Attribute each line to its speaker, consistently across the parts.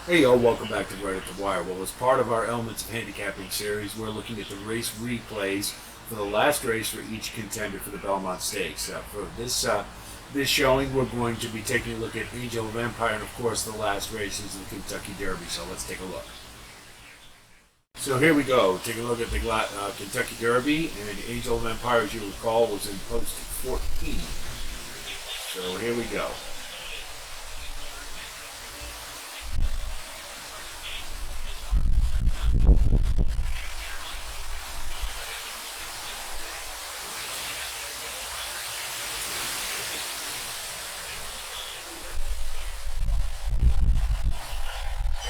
Speaker 1: Hey y'all, welcome back to Right at the Wire. Well, as part of our Elements of Handicapping series, we're looking at the race replays for the last race for each contender for the Belmont Stakes. For this showing, we're going to be taking a look at Angel of Empire and, of course, the last races of the Kentucky Derby. So let's take a look. So here we go. Take a look at the Kentucky Derby, and Angel of Empire, as you recall, was in post 14. So here we go.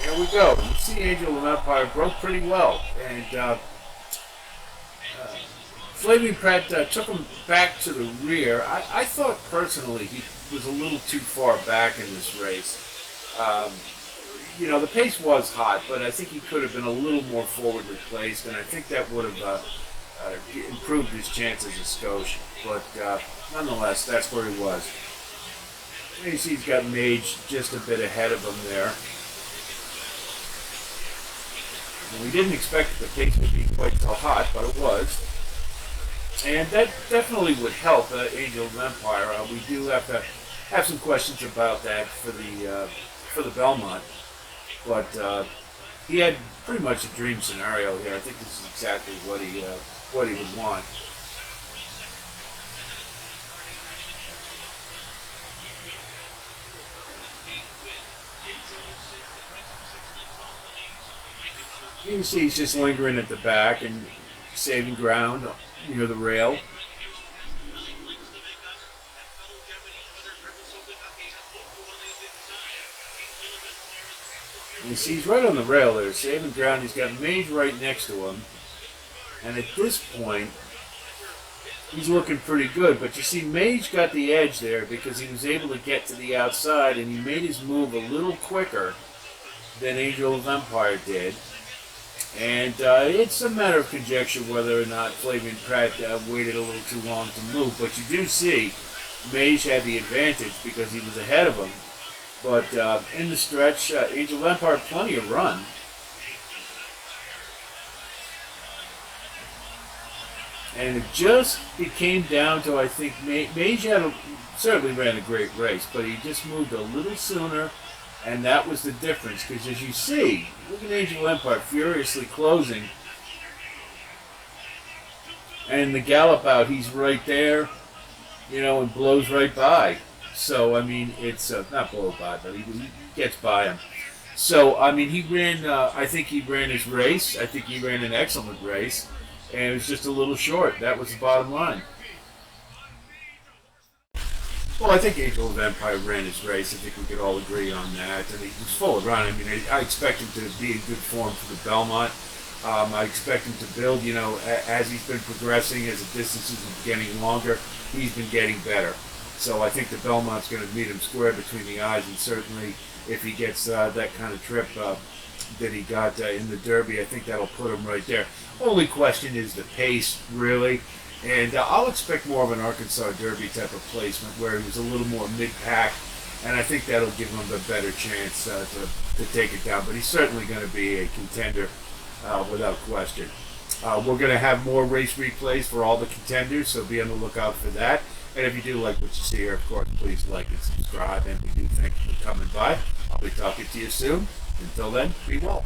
Speaker 1: Here we go. You see Angel of Empire broke pretty well, and Flavien Prat took him back to the rear. I thought personally he was a little too far back in this race. The pace was hot, but I think he could have been a little more forwardly placed, and I think that would have improved his chances of Scotia. But nonetheless, that's where he was. You see he's got Mage just a bit ahead of him there. And we didn't expect the pace to be quite so hot, but it was. And that definitely would help Angel of Empire. We do have to have some questions about that for the Belmont. But he had pretty much a dream scenario here. I think this is exactly what he would want. You can see he's just lingering at the back and saving ground near the rail. You see he's right on the rail there, saving ground. He's got Mage right next to him. And at this point, he's looking pretty good. But you see Mage got the edge there because he was able to get to the outside, and he made his move a little quicker than Angel of Empire did. And it's a matter of conjecture whether or not Flavien Prat waited a little too long to move. But you do see Mage had the advantage because he was ahead of him. But in the stretch, Angel of Empire had plenty of run. And it just came down to, I think, Mage certainly ran a great race, but he just moved a little sooner. And that was the difference, because as you see, look at Angel Empire furiously closing. And the gallop out, he's right there, and blows right by. So, I mean, it's not blow by, but he gets by him. So, I mean, I think he ran his race. I think he ran an excellent race. And it was just a little short. That was the bottom line. Well, I think Angel of Empire ran his race. I think we could all agree on that. And he was full of run. I mean, I expect him to be in good form for the Belmont. I expect him to build, as he's been progressing, as the distances are getting longer, he's been getting better. So I think the Belmont's going to meet him square between the eyes, and certainly if he gets that kind of trip that he got in the Derby, I think that'll put him right there. Only question is the pace, really. And I'll expect more of an Arkansas Derby type of placement where he was a little more mid-pack, and I think that'll give him a better chance to take it down. But he's certainly going to be a contender without question. We're going to have more race replays for all the contenders, so be on the lookout for that. And if you do like what you see here, of course, please like and subscribe. And we do thank you for coming by. I'll be talking to you soon. Until then, be well.